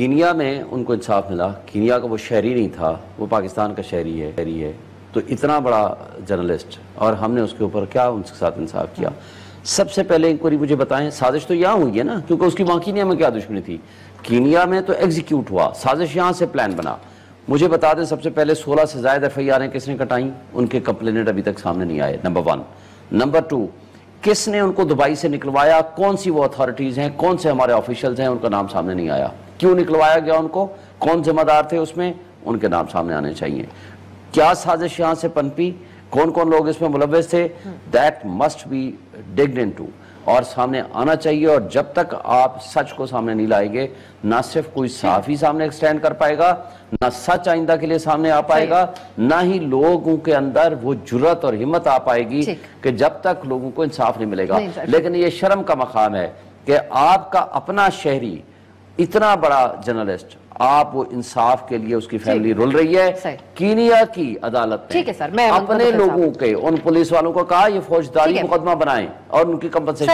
Kenya میں ان کو انصاف ملا. کینیا کا وہ شہری نہیں تھا, وہ پاکستان کا شہری ہے. تو اتنا بڑا جرنلسٹ, اور ہم نے اس کے اوپر کیا ان کے ساتھ انصاف کیا. سب سے پہلے انکوائری مجھے بتائیں, سازش تو یہاں ہوئی ہے نا, کیونکہ اس کی وہاں کینیا میں کیا دشمنی تھی. کینیا میں تو ایگزیکیوٹ ہوا, سازش یہاں سے پلان بنا. مجھے بتا دیں سب سے پہلے 16 سے زائد FIR کس نے کٹائیں, ان کے کمپلینٹ ابھی تک سامنے نہیں آئے, نمبر 1. نمبر 2, کس نے ان کو دبئی سے نکلوایا, کون سی وہ اتھارٹیز ہیں, کون سے ہمارے آفیشلز ہیں, ان کا نام سامنے نہیں آیا. کیوں نکلوایا گیا ان کو, کون ذمہ دار تھے اس میں, ان کے نام سامنے آنے چاہیے. کیا سازش یہاں سے پنپی, کون کون لوگ اس میں ملوث تھے, دیٹ مسٹ بی ڈگڈ انٹو, اور سامنے آنا چاہیے. اور جب تک آپ سچ کو سامنے نہیں لائیں گے, نہ صرف کوئی صحافی سامنے ایکسٹینڈ کر پائے گا, نہ سچ آئندہ کے لیے سامنے آ پائے گا, نہ ہی لوگوں کے اندر وہ جرات اور ہمت آ پائے گی کہ جب تک لوگوں کو انصاف نہیں ملے گا. لیکن یہ شرم کا مقام ہے کہ آپ کا اپنا شہری, اتنا بڑا جرنلسٹ, آپ وہ انصاف کے لیے اس کی فیملی رول رہی ہے. کینیا کی عدالت نے اپنے لوگوں کے, ان پولیس والوں کو کہا یہ فوجداری مقدمہ بنائیں اور ان کی کمپنسیشن.